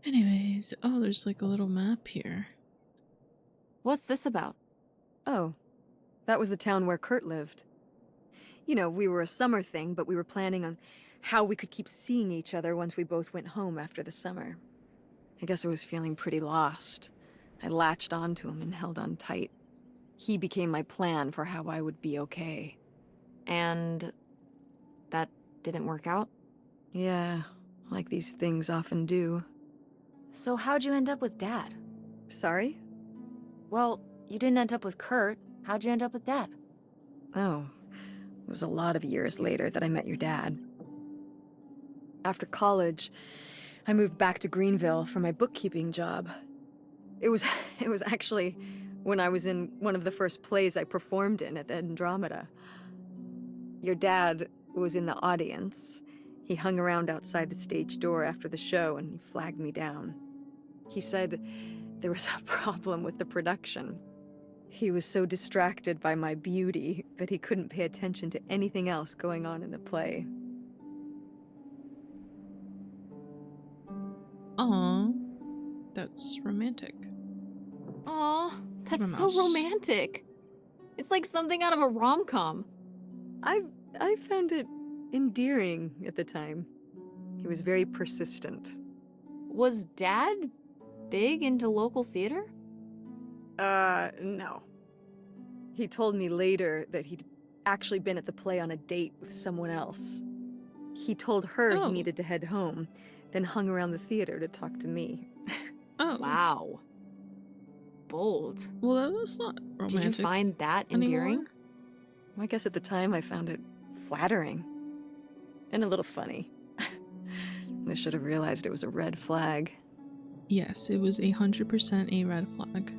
Anyways, oh, there's like a little map here. What's this about? Oh, that was the town where Kurt lived. You know, we were a summer thing, but we were planning on how we could keep seeing each other once we both went home after the summer. I guess I was feeling pretty lost. I latched onto him and held on tight. He became my plan for how I would be okay. And that didn't work out? Yeah, like these things often do. So how'd you end up with Dad? Sorry? Well, you didn't end up with Kurt. How'd you end up with Dad? Oh, it was a lot of years later that I met your dad. After college, I moved back to Greenville for my bookkeeping job. It was actually when I was in one of the first plays I performed in at the Andromeda. Your dad was in the audience. He hung around outside the stage door after the show and he flagged me down. He said there was a problem with the production. He was so distracted by my beauty that he couldn't pay attention to anything else going on in the play. Aw, that's romantic. Aw, that's My so mouse. romantic. It's like something out of a rom-com. I found it endearing at the time. He was very persistent. Was Dad big into local theater? No. He told me later that he'd actually been at the play on a date with someone else. He told her Oh. he needed to head home, then hung around the theater to talk to me. Oh. Wow. Bold. Well, that's not romantic. Did you find that endearing? anymore? I guess at the time I found it flattering. And a little funny. I should have realized it was a red flag. Yes, it was 100% a red flag.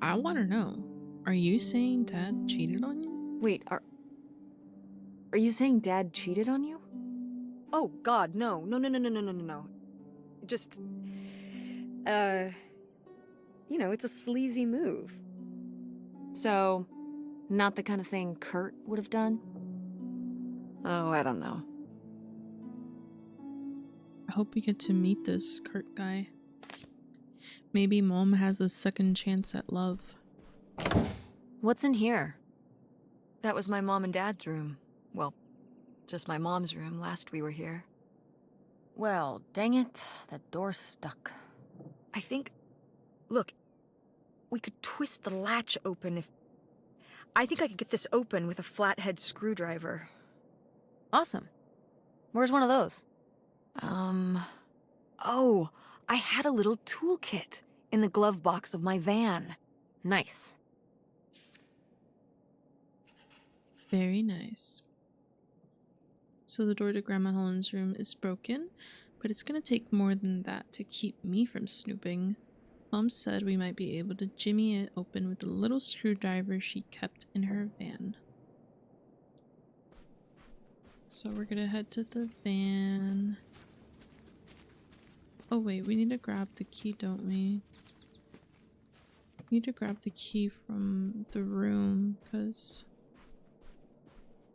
I want to know. Are you saying Dad cheated on you? Wait, are you saying Dad cheated on you? Oh, God, no. No. Just, you know, it's a sleazy move. So, not the kind of thing Kurt would have done? Oh, I don't know. I hope we get to meet this Kurt guy. Maybe Mom has a second chance at love. What's in here? That was my mom and dad's room. Well, just my mom's room last we were here. Well, dang it, that door's stuck. I think... Look, we could twist the latch open if... I think I could get this open with a flathead screwdriver. Awesome. Where's one of those? Oh, I had a little toolkit in the glove box of my van. Nice. Very nice. So the door to Grandma Helen's room is broken, but it's gonna take more than that to keep me from snooping. Mom said we might be able to jimmy it open with a little screwdriver she kept in her van. So we're gonna head to the van. Oh wait, we need to grab the key, don't we? We need to grab the key from the room, because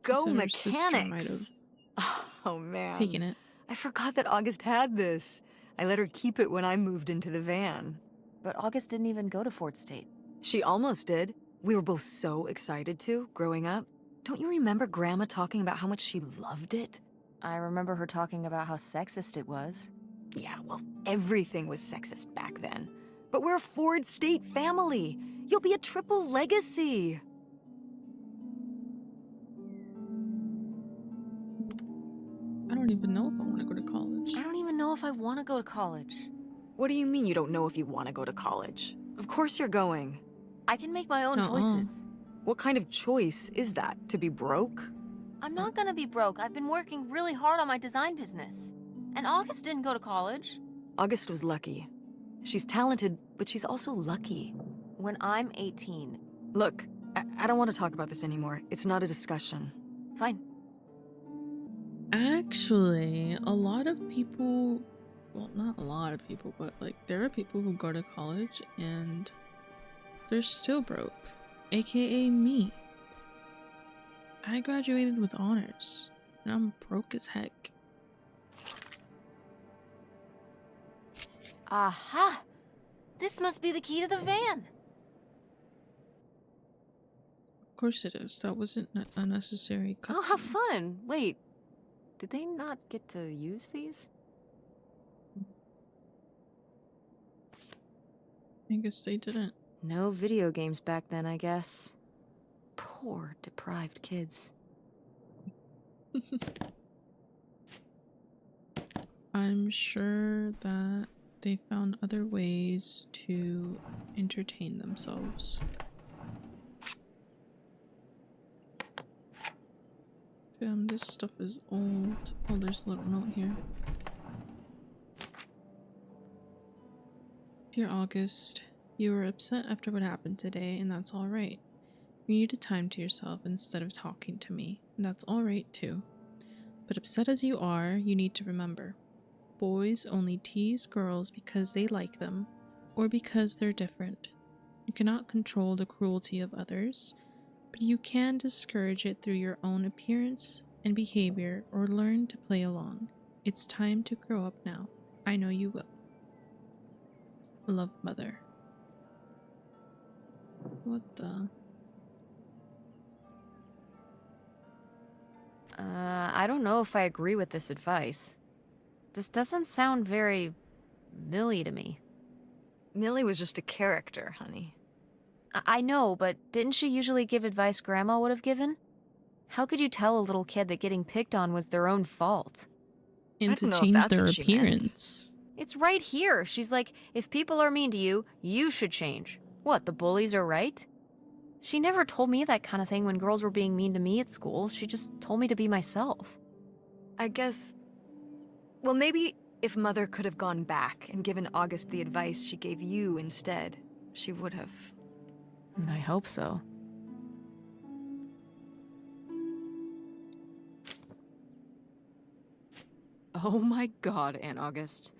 Go our sister might mechanics! have Oh, man. taken it. I forgot that August had this. I let her keep it when I moved into the van. But August didn't even go to Fort State. She almost did. We were both so excited to, growing up. Don't you remember Grandma talking about how much she loved it? I remember her talking about how sexist it was. Yeah, well, everything was sexist back then. But we're a Ford State family. You'll be a triple legacy. I don't even know if I want to go to college. I don't even know if I want to go to college. What do you mean you don't know if you want to go to college? Of course you're going. I can make my own Uh-uh. choices. What kind of choice is that? To be broke? I'm not gonna be broke. I've been working really hard on my design business. And August didn't go to college. August was lucky. She's talented, but she's also lucky. When I'm 18. Look, I don't want to talk about this anymore. It's not a discussion. Fine. Actually, a lot of people, well, not a lot of people, but like there are people who go to college and they're still broke, aka me. I graduated with honors and I'm broke as heck. Aha! This must be the key to the van. Of course it is. That wasn't a unnecessary Oh, how cutscene. fun. Wait, did they not get to use these? I guess they didn't. No video games back then, I guess. Poor, deprived kids. I'm sure that they found other ways to entertain themselves. Damn, this stuff is old. Oh, there's a little note here. Dear August, you were upset after what happened today, and that's alright. You needed time to yourself instead of talking to me, and that's alright too. But upset as you are, you need to remember. Boys only tease girls because they like them, or because they're different. You cannot control the cruelty of others, but you can discourage it through your own appearance and behavior or learn to play along. It's time to grow up now. I know you will. Love, Mother. What the? I don't know if I agree with this advice. This doesn't sound very Millie to me. Millie was just a character, honey. I know, but didn't she usually give advice Grandma would have given? How could you tell a little kid that getting picked on was their own fault? And I to don't know if change that's their what she meant. appearance. It's right here. She's like, if people are mean to you, you should change. What, the bullies are right? She never told me that kind of thing when girls were being mean to me at school. She just told me to be myself. I guess... Well, maybe if Mother could have gone back and given August the advice she gave you instead, she would have. I hope so. Oh my god, Aunt August.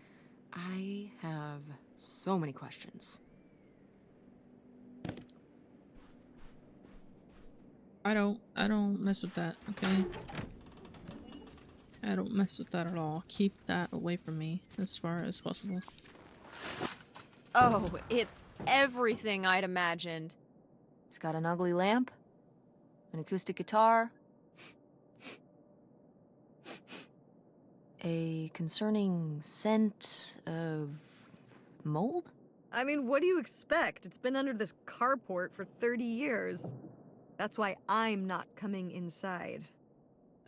I have so many questions. I don't mess with that, okay? I don't mess with that at all. Keep that away from me as far as possible. Oh, it's everything I'd imagined. It's got an ugly lamp, an acoustic guitar, a concerning scent of mold? I mean, what do you expect? It's been under this carport for 30 years. That's why I'm not coming inside.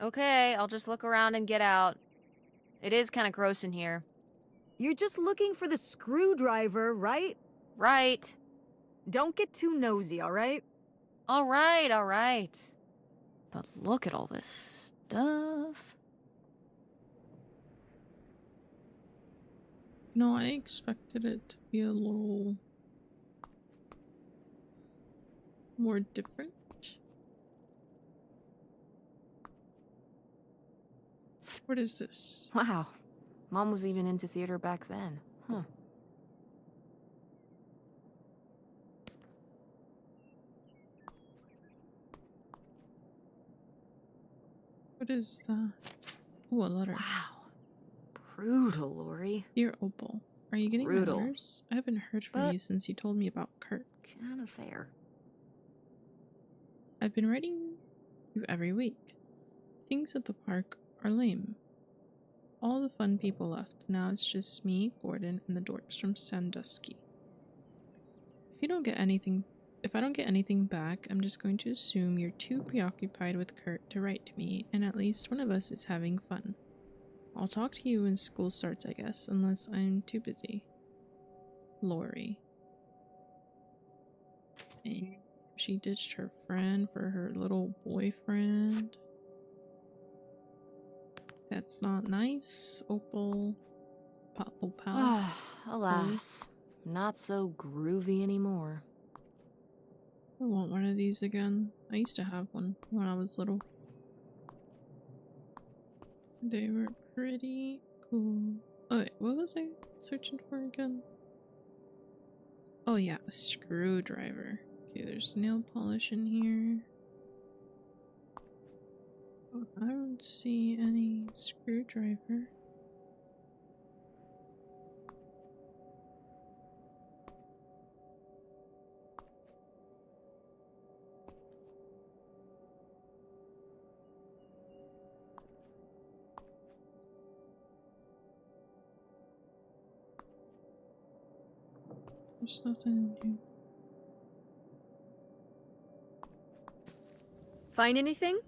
Okay, I'll just look around and get out. It is kind of gross in here. You're just looking for the screwdriver, right? Right. Don't get too nosy, all right? All right. But look at all this stuff. No, I expected it to be a little more different. What is this? Wow. Mom was even into theater back then. Huh. What is that? Oh, a letter. Wow. Brutal, Lori. Dear Opal, are you getting Brutal. my letters? I haven't heard from But- you since you told me about Kurt. Kinda fair. I've been writing you every week. Things at the park are lame. All the fun people left. Now it's just me, Gordon, and the dorks from Sandusky. If I don't get anything back, I'm just going to assume you're too preoccupied with Kurt to write to me, and at least one of us is having fun. I'll talk to you when school starts, I guess, unless I'm too busy. Lori. And she ditched her friend for her little boyfriend. That's not nice, Opal. Opal. Alas. Not so groovy anymore. I want one of these again. I used to have one when I was little. They were pretty cool. Oh wait, what was I searching for again? Oh yeah, a screwdriver. Okay, there's nail polish in here. Oh, I don't see any screwdriver. There's nothing new. Find anything?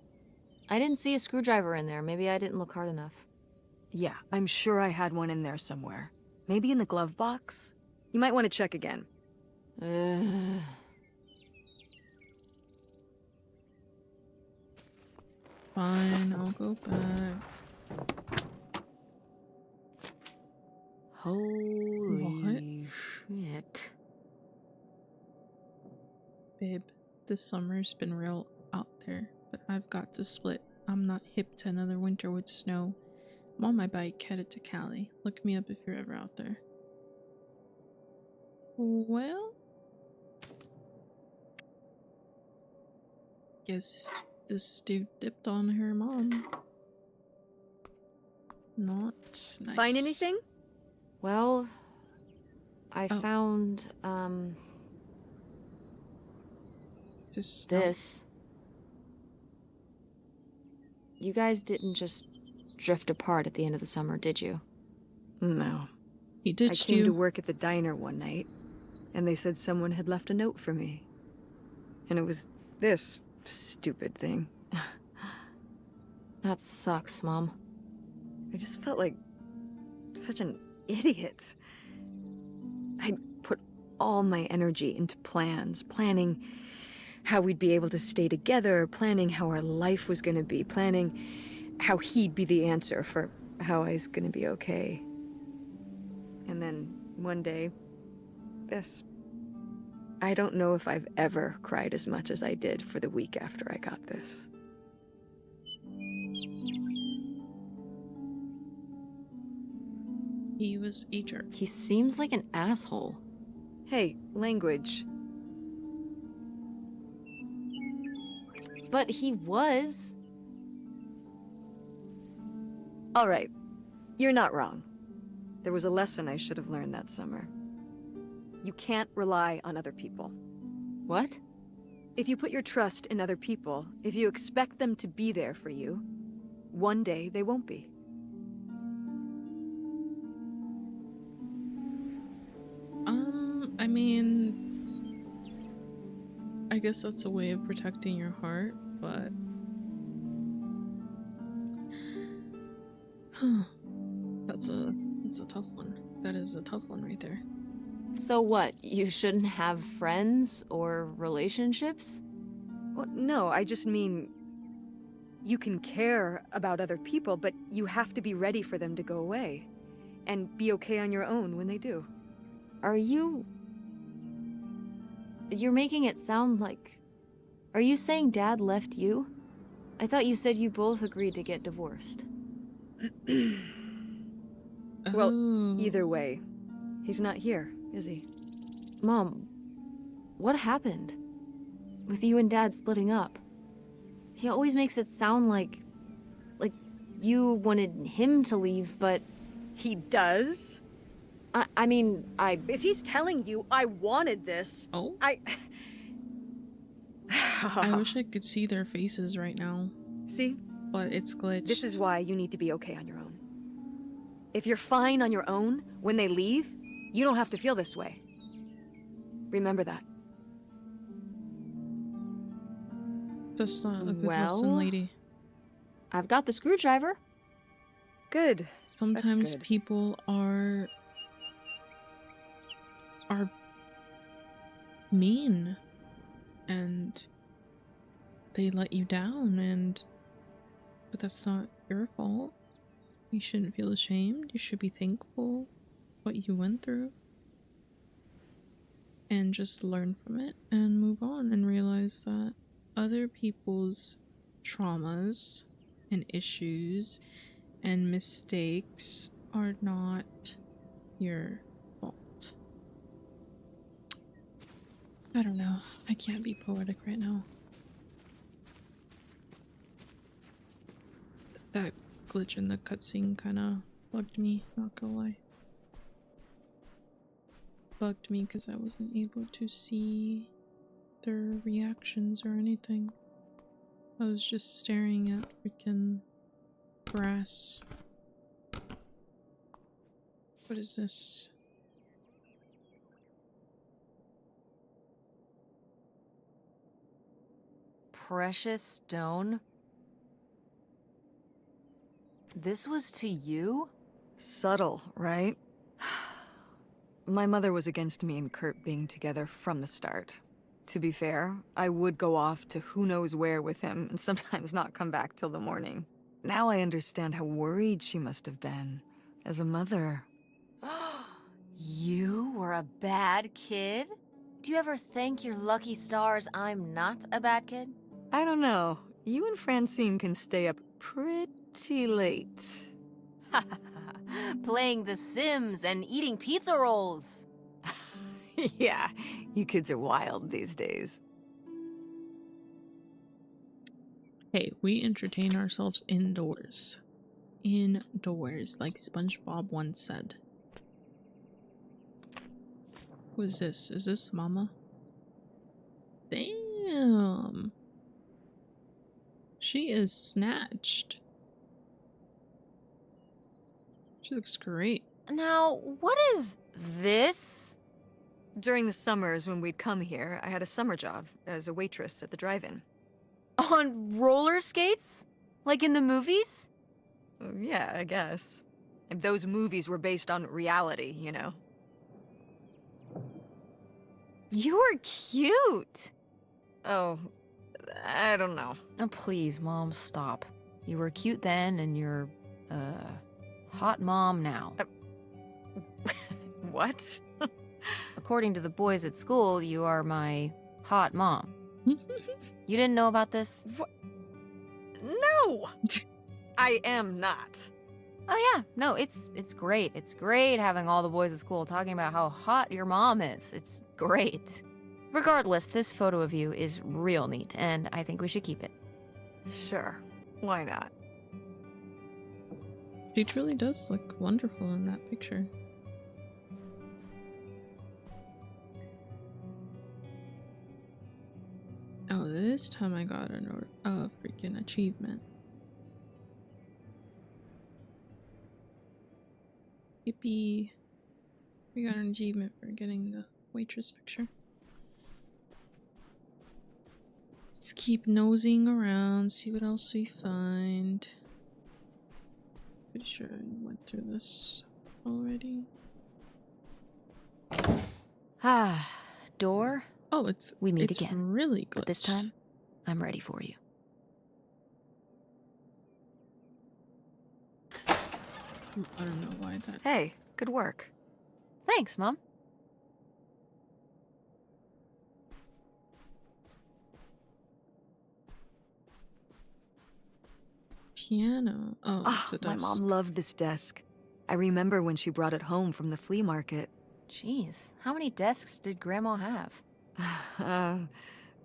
I didn't see a screwdriver in there. Maybe I didn't look hard enough. Yeah, I'm sure I had one in there somewhere. Maybe in the glove box? You might want to check again. Fine, I'll go back. Holy shit. Babe, this summer's been real out there, but I've got to split. I'm not hip to another winter with snow. I'm on my bike headed to Cali. Look me up if you're ever out there. Well, guess this dude dipped on her mom. Not nice. Find anything? Well, I Oh. found, Just this. You guys didn't just drift apart at the end of the summer, did you? No. He I ditched came you. to work at the diner one night, and they said someone had left a note for me. And it was this stupid thing. That sucks, Mom. I just felt like such an idiot. I'd put all my energy into plans, planning how we'd be able to stay together, planning how our life was going to be, planning how he'd be the answer for how I was going to be okay. And then one day, this. I don't know if I've ever cried as much as I did for the week after I got this. He was a jerk. He seems like an asshole. Hey, language. But he was. All right, you're not wrong. There was a lesson I should have learned that summer. You can't rely on other people. What? If you put your trust in other people, if you expect them to be there for you, one day they won't be. I mean, I guess that's a way of protecting your heart, but that's a tough one. That is a tough one right there. So what? You shouldn't have friends or relationships? Well, no, I just mean you can care about other people, but you have to be ready for them to go away and be okay on your own when they do. Are you... You're making it sound like... Are you saying Dad left you? I thought you said you both agreed to get divorced. Well, Oh. either way, he's not here, is he? Mom, what happened? With you and Dad splitting up? He always makes it sound like you wanted him to leave, but... He does? I mean, If he's telling you I wanted this, Oh, I wish I could see their faces right now, See? but it's glitched. This is why you need to be okay on your own. If you're fine on your own, when they leave, you don't have to feel this way. Remember that. That's not a good Well, lesson, lady. I've got the screwdriver. Good. Sometimes good. people are mean and they let you down, but that's not your fault. You shouldn't feel ashamed. You should be thankful what you went through and just learn from it and move on and realize that other people's traumas and issues and mistakes are not your fault. I don't know. I can't be poetic right now. That glitch in the cutscene kind of bugged me, not gonna lie. Bugged me because I wasn't able to see their reactions or anything. I was just staring at freaking grass. What is this? precious stone. This was to you? Subtle, right? My mother was against me and Kurt being together from the start. To be fair, I would go off to who knows where with him and sometimes not come back till the morning. Now I understand how worried she must have been as a mother. You were a bad kid? Do you ever thank your lucky stars I'm not a bad kid? I don't know. You and Francine can stay up pretty late. Playing The Sims and eating pizza rolls. Yeah, you kids are wild these days. Hey, we entertain ourselves indoors. Indoors, like SpongeBob once said. Who is this? Is this Mama? Damn. She is snatched. She looks great. Now, what is this? During the summers when we'd come here, I had a summer job as a waitress at the drive-in. On roller skates? Like in the movies? Yeah, I guess. And those movies were based on reality, you know. You were cute. Oh, I don't know. Oh, please, Mom, stop. You were cute then, and you're, hot mom now. What? According to the boys at school, you are my hot mom. You didn't know about this? What? No! I am not. Oh yeah, no, it's great. It's great having all the boys at school talking about how hot your mom is. It's great. Regardless, this photo of you is real neat, and I think we should keep it. Sure. Why not? She truly does look wonderful in that picture. Oh, this time I got a freaking achievement. Yippee. We got an achievement for getting the waitress picture. Let's keep nosing around, see what else we find. Pretty sure I went through this already. Ah, door. Oh, it's We meet it's again. really glitched. But this time, I'm ready for you. I don't know why that. Hey, good work. Thanks, Mom. Piano. Oh, Ah, it's a my desk. mom loved this desk. I remember when she brought it home from the flea market. Jeez, how many desks did Grandma have?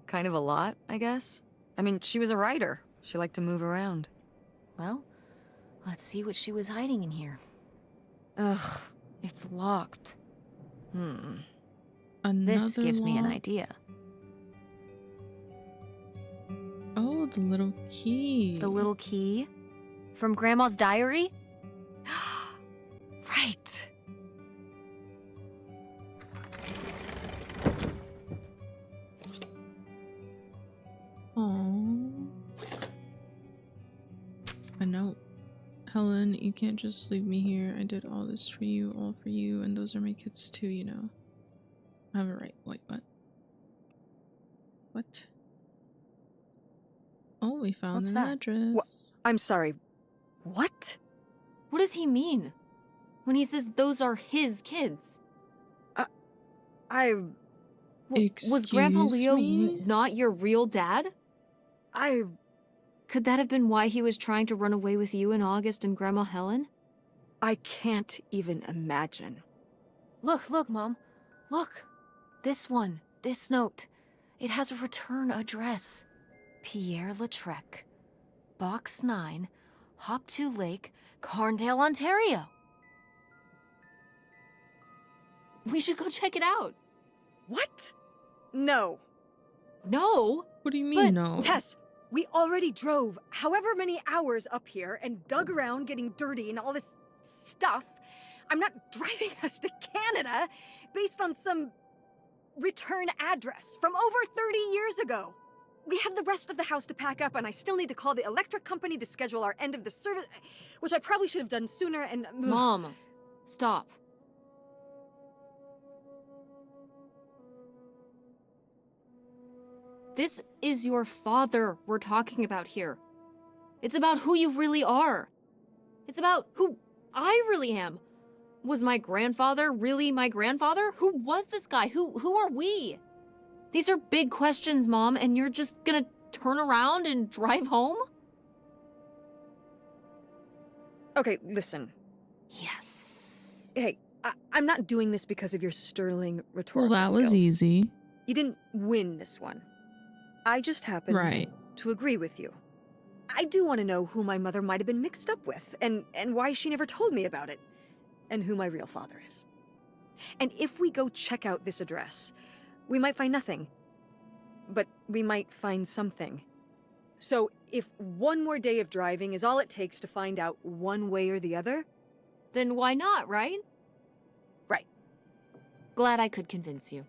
Kind of a lot, I guess. I mean, she was a writer. She liked to move around. Well, let's see what she was hiding in here. Ugh, it's locked. This gives me an lock? idea. Oh, the little key. The little key? From Grandma's diary? Right. Aww. A note. Helen, you can't just leave me here. I did all this for you, all for you, and those are my kids too, you know. I have a right. Wait, what? What? Oh, we found What's an that? address. I'm sorry. What? What does he mean? When he says those are his kids? Was Grandpa Excuse Leo me? not your real dad? I... Could that have been why he was trying to run away with you and August and Grandma Helen? I can't even imagine. Look, Mom. Look. This one. This note. It has a return address. Pierre Lautrec. Box 9, Hop2 Lake, Carndale, Ontario. We should go check it out. What? No. No? What do you mean, But no? Tess, we already drove however many hours up here and dug around getting dirty and all this stuff. I'm not driving us to Canada based on some return address from over 30 years ago. we have the rest of the house to pack up, and I still need to call the electric company to schedule our end of the service, which I probably should have done sooner, and... Mom, stop. This is your father we're talking about here. It's about who you really are. It's about who I really am. Was my grandfather really my grandfather? Who was this guy? Who are we? These are big questions, Mom, and you're just gonna turn around and drive home? Okay, listen. Yes. Hey, I'm not doing this because of your sterling Well, rhetorical that was skills. easy. You didn't win this one. I just happen Right. to agree with you. I do want to know who my mother might have been mixed up with, and why she never told me about it, and who my real father is. And if we go check out this address, we might find nothing. But we might find something. So if one more day of driving is all it takes to find out one way or the other... Then why not, right? Right. Glad I could convince you.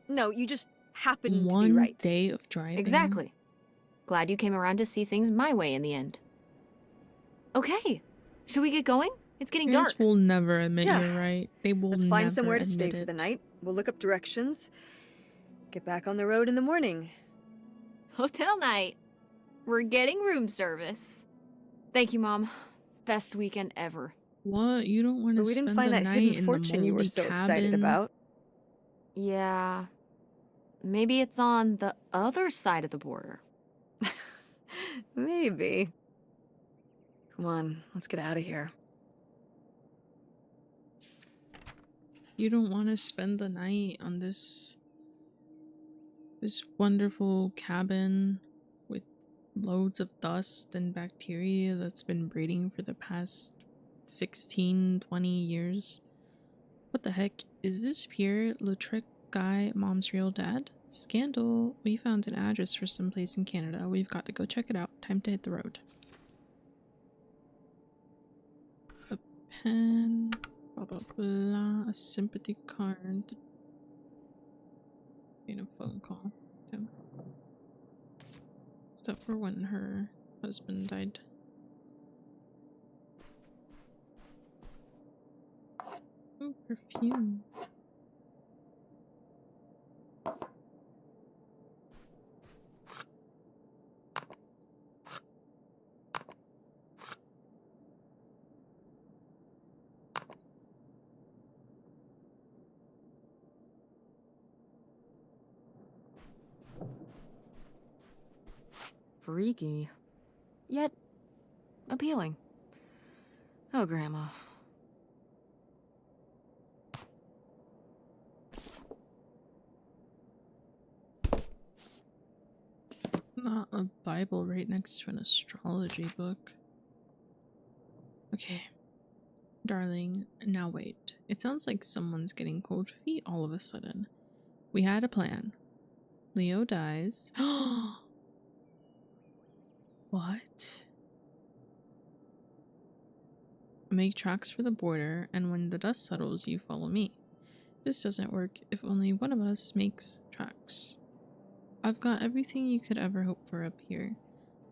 No, you just happen to be One right. day of driving. Exactly. Glad you came around to see things my way in the end. Okay, should we get going? It's getting Parents dark. will never admit Yeah. you're right. They will Let's never find somewhere to stay admit for the it. night. We'll look up directions. Get back on the road in the morning. Hotel night. We're getting room service. Thank you, Mom. Best weekend ever. What? You don't want to But we spend didn't find the that night hidden in fortune the you were moldy so cabin? excited about. Yeah. Maybe it's on the other side of the border. Maybe. Come on, let's get out of here. You don't want to spend the night on this wonderful cabin with loads of dust and bacteria that's been breeding for the past 16, 20 years. What the heck? Is this Pierre Lautrec guy Mom's real dad? Scandal. We found an address for some place in Canada. We've got to go check it out. Time to hit the road. A pen. Blah blah blah. A sympathy card. And a phone call. Damn. Stuff for when her husband died. Ooh, perfume. Freaky. Yet appealing. Oh, Grandma. Not a Bible right next to an astrology book. Okay. Darling, now wait. It sounds like someone's getting cold feet all of a sudden. We had a plan. Leo dies. What? Make tracks for the border, and when the dust settles, you follow me. This doesn't work if only one of us makes tracks. I've got everything you could ever hope for up here.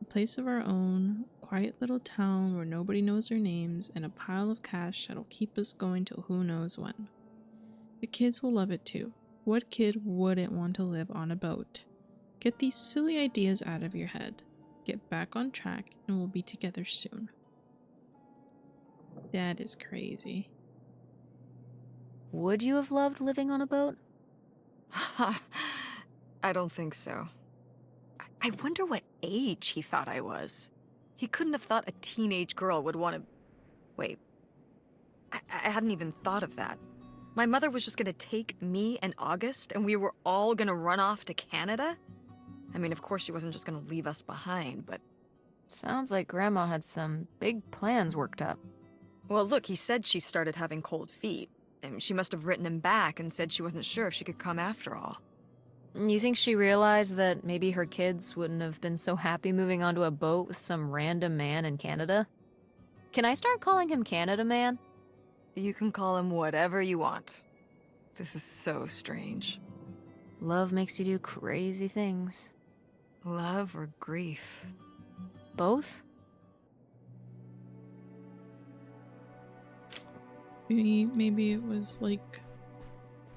A place of our own, a quiet little town where nobody knows our names, and a pile of cash that'll keep us going till who knows when. The kids will love it too. What kid wouldn't want to live on a boat? Get these silly ideas out of your head. Get back on track, and we'll be together soon. That is crazy. Would you have loved living on a boat? I don't think so. I wonder what age he thought I was. He couldn't have thought a teenage girl would want to... Wait. I hadn't even thought of that. My mother was just gonna take me and August, and we were all gonna run off to Canada? I mean, of course she wasn't just gonna leave us behind, but... Sounds like Grandma had some big plans worked up. Well, look, he said she started having cold feet. And she must have written him back and said she wasn't sure if she could come after all. You think she realized that maybe her kids wouldn't have been so happy moving onto a boat with some random man in Canada? Can I start calling him Canada Man? You can call him whatever you want. This is so strange. Love makes you do crazy things. Love or grief? Both? Maybe it was like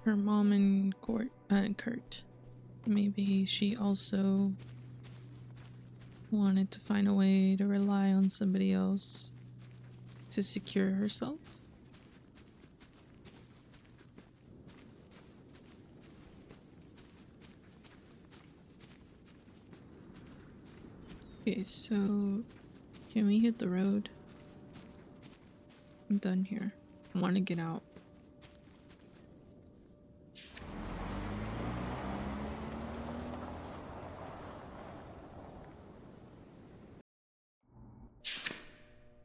her mom and Kurt. Maybe she also wanted to find a way to rely on somebody else to secure herself. Okay, so can we hit the road? I'm done here. I want to get out.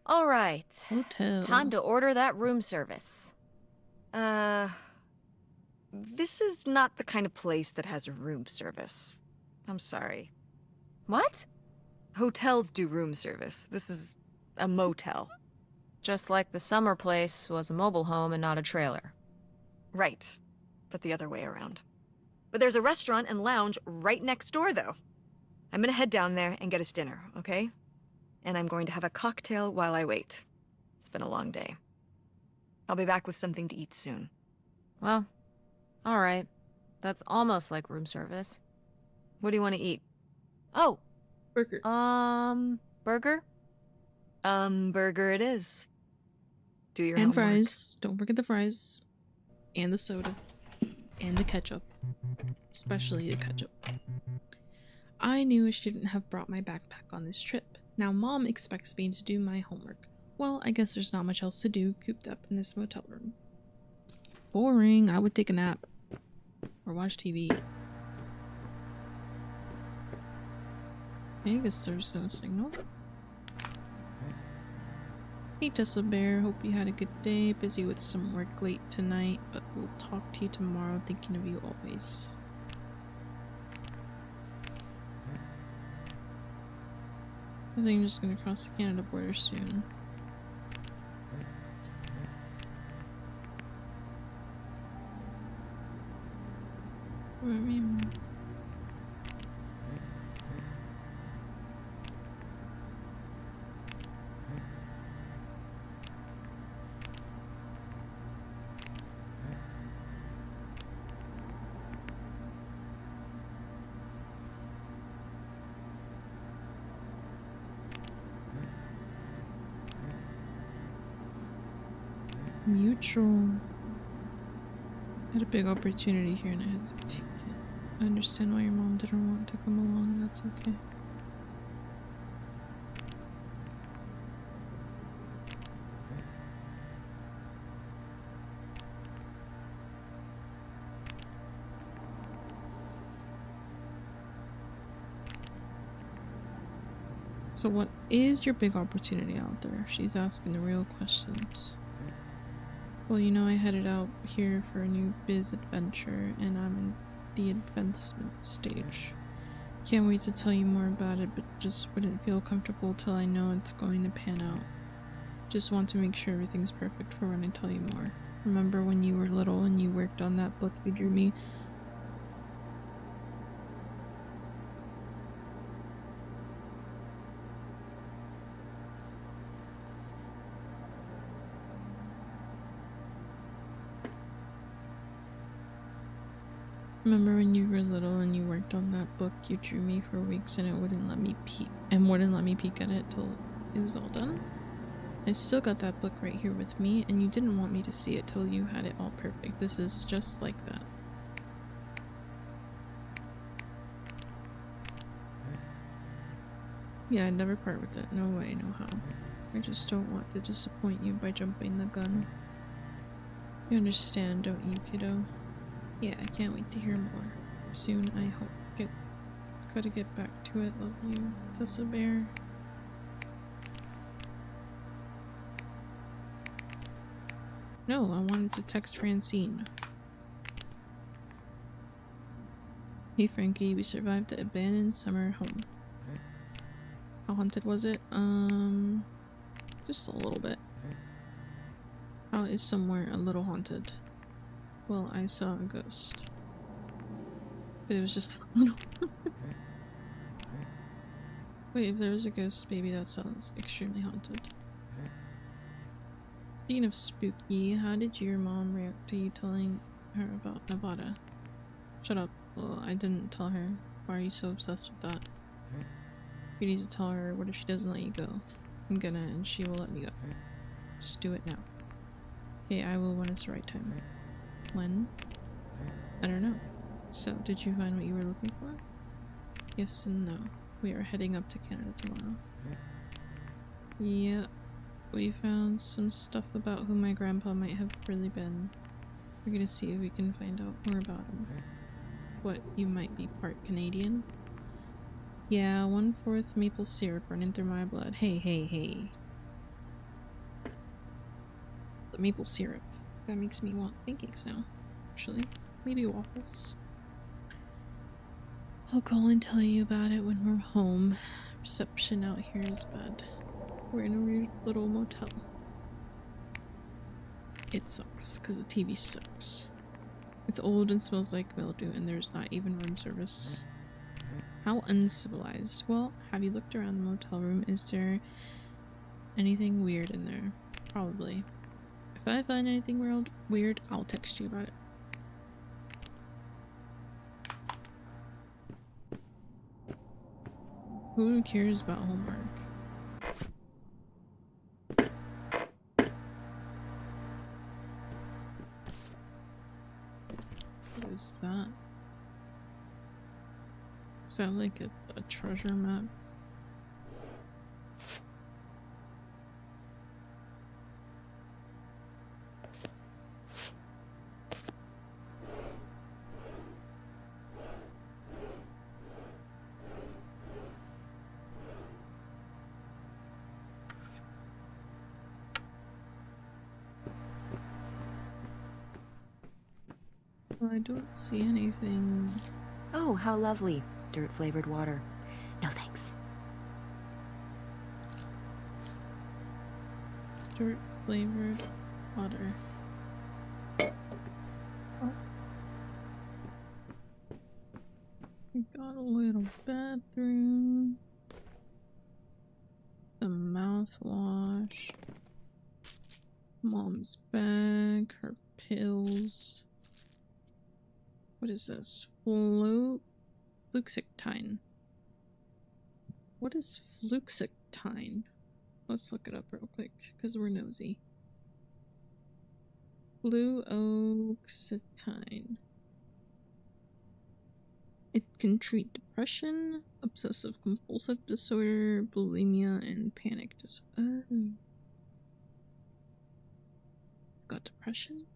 All right. Hotel. Time to order that room service. This is not the kind of place that has a room service. I'm sorry. What? Hotels do room service. This is a motel. Just like the summer place was a mobile home and not a trailer. Right. But the other way around. But there's a restaurant and lounge right next door, though. I'm gonna head down there and get us dinner, okay? And I'm going to have a cocktail while I wait. It's been a long day. I'll be back with something to eat soon. Well, all right. That's almost like room service. What do you want to eat? Oh, Burger. burger? Burger it is. Do your And homework. fries. Don't forget the fries. And the soda. And the ketchup. Especially the ketchup. I knew I shouldn't have brought my backpack on this trip. Now Mom expects me to do my homework. Well, I guess there's not much else to do cooped up in this motel room. Boring. I would take a nap. Or watch TV. I guess there's no signal. Hey Tessa Bear, hope you had a good day. Busy with some work late tonight, but we'll talk to you tomorrow. Thinking of you always. I think I'm just gonna cross the Canada border soon. Where are we? Mutual. I had a big opportunity here and I had to take it. I understand why your mom didn't want to come along. That's okay. So what is your big opportunity out there? She's asking the real questions. Well, you know, I headed out here for a new biz adventure, and I'm in the advancement stage. Can't wait to tell you more about it, but just wouldn't feel comfortable till I know it's going to pan out. Just want to make sure everything's perfect for when I tell you more. Remember when you were little and you worked on that book you drew me? Remember when you were little and you worked on that book you drew me for weeks and it wouldn't let me peek at it till it was all done? I still got that book right here with me, and you didn't want me to see it till you had it all perfect. This is just like that. Yeah, I'd never part with it. No way, no how. I just don't want to disappoint you by jumping the gun. You understand, don't you, kiddo? Yeah, I can't wait to hear more. Soon, I hope. Gotta get back to it. Love you, Tessa Bear. No, I wanted to text Francine. Hey Frankie, we survived the abandoned summer home. How haunted was it? Just a little bit. How is somewhere a little haunted? Well, I saw a ghost. But it was just a little. Wait, if there's a ghost baby, that sounds extremely haunted. Speaking of spooky, how did your mom react to you telling her about Nevada? Shut up. Well, I didn't tell her. Why are you so obsessed with that? You need to tell her. What if she doesn't let you go? I'm gonna, and she will let me go. Just do it now. Okay, I will when it's the right time. When? I don't know. So, did you find what you were looking for? Yes and no. We are heading up to Canada tomorrow. Yeah, we found some stuff about who my grandpa might have really been. We're gonna see if we can find out more about him. What, you might be part Canadian? Yeah, 1/4 maple syrup running through my blood. Hey, hey, hey. The maple syrup. That makes me want pancakes now, actually. Maybe waffles. I'll call and tell you about it when we're home. Reception out here is bad. We're in a weird little motel. It sucks, because the TV sucks. It's old and smells like mildew, and there's not even room service. How uncivilized. Well, have you looked around the motel room? Is there anything weird in there? Probably. If I find anything weird, I'll text you about it. Who cares about homework? What is that? Is that like a treasure map? Well, I don't see anything. Oh, how lovely. Dirt-flavored water. No thanks. Dirt flavored water. Oh. We got a little bathroom. Some mouthwash. Mom's bag. Her pills. What is this? Fluoxetine. What is fluoxetine? Let's look it up real quick, because we're nosy. Fluoxetine. It can treat depression, obsessive compulsive disorder, bulimia, and panic disorder. Oh. Got depression?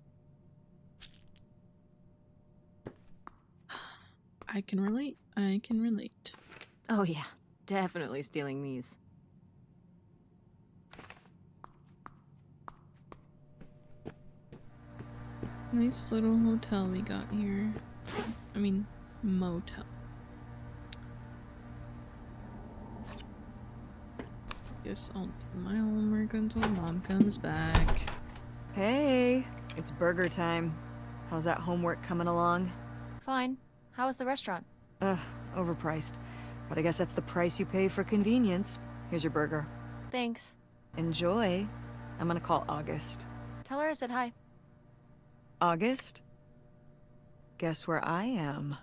I can relate. I can relate. Oh yeah, definitely stealing these. Nice little hotel we got here. I mean, motel. Guess I'll do my homework until Mom comes back. Hey, it's burger time. How's that homework coming along? Fine. How was the restaurant? Overpriced. But I guess that's the price you pay for convenience. Here's your burger. Thanks. Enjoy. I'm gonna call August. Tell her I said hi. August? Guess where I am?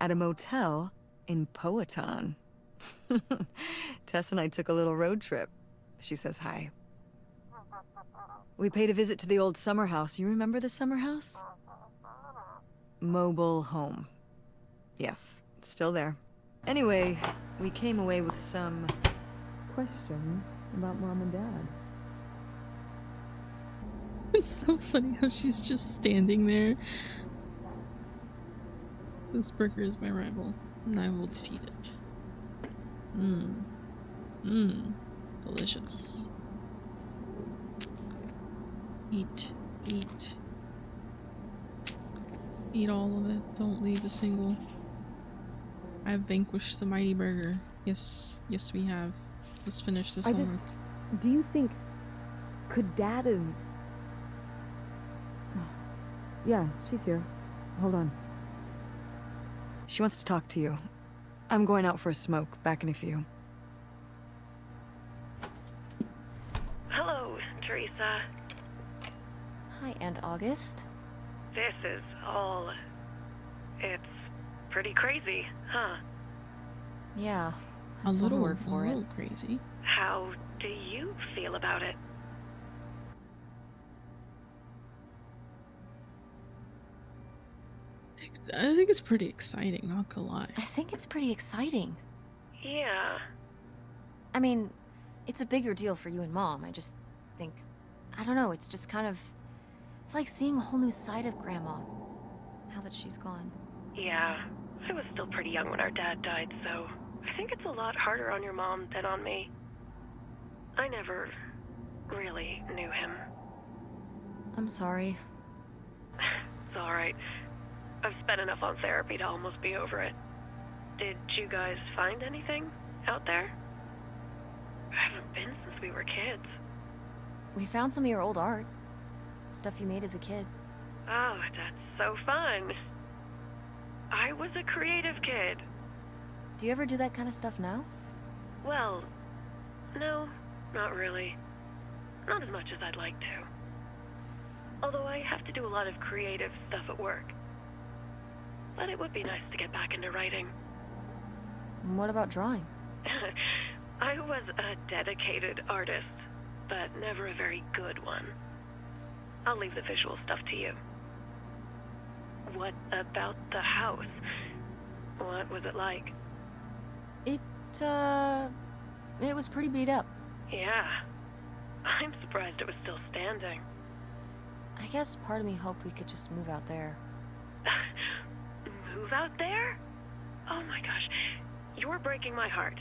At a motel in Powhatan. Tess and I took a little road trip. She says hi. We paid a visit to the old summer house. You remember the summer house? Mobile home. Yes, it's still there. Anyway, we came away with some questions about Mom and Dad. It's so funny how she's just standing there. This burger is my rival, and I will defeat it. Delicious. Eat, eat. Eat all of it. Don't leave a single. I have vanquished the mighty burger. Yes, yes we have. Let's finish this homework. Do you think... Could Dad have... Yeah, she's here. Hold on. She wants to talk to you. I'm going out for a smoke. Back in a few. Teresa. Hi, Aunt August. This is all... It's pretty crazy, huh? Yeah, A that's one little, word a for it. little crazy. How do you feel about it? I think it's pretty exciting, not gonna lie. I think it's pretty exciting. Yeah. I mean, it's a bigger deal for you and Mom. I just think, I don't know, it's just kind of, it's like seeing a whole new side of Grandma, now that she's gone. Yeah. I was still pretty young when our dad died, so I think it's a lot harder on your mom than on me. I never really knew him. I'm sorry. It's alright. I've spent enough on therapy to almost be over it. Did you guys find anything out there? I haven't been since we were kids. We found some of your old art. Stuff you made as a kid. Oh, that's so fun. I was a creative kid. Do you ever do that kind of stuff now? Well, no, not really. Not as much as I'd like to. Although I have to do a lot of creative stuff at work. But it would be nice to get back into writing. And what about drawing? I was a dedicated artist, but never a very good one. I'll leave the visual stuff to you. What about the house? What was it like? It was pretty beat up. Yeah. I'm surprised it was still standing. I guess part of me hoped we could just move out there. Move out there? Oh my gosh. You're breaking my heart.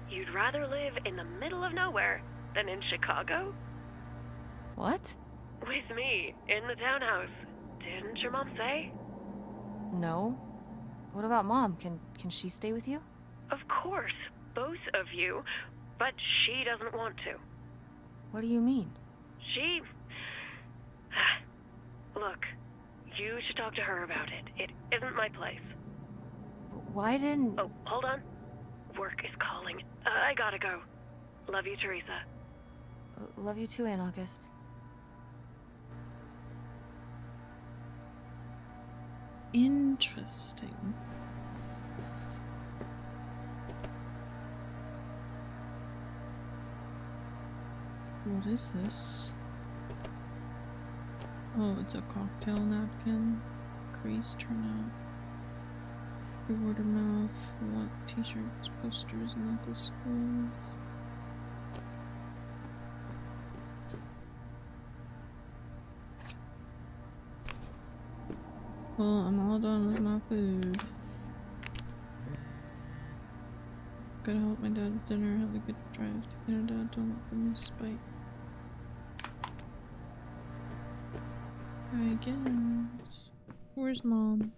You'd rather live in the middle of nowhere than in Chicago? What? With me, in the townhouse. Didn't your mom say? No. What about Mom? Can she stay with you? Of course, both of you, but she doesn't want to. What do you mean? She... Look, you should talk to her about it. It isn't my place. Why didn't... Oh, hold on. Work is calling. I gotta go. Love you, Teresa. Love you too, Aunt August. Interesting. What is this? Oh, it's a cocktail napkin. Crease turnout. Word of mouth. What t-shirts, posters, and local schools. Well, I'm all done with my food. Gotta help my dad with dinner, have a good drive to Canada, don't let them lose spite. I guess. Where's Mom?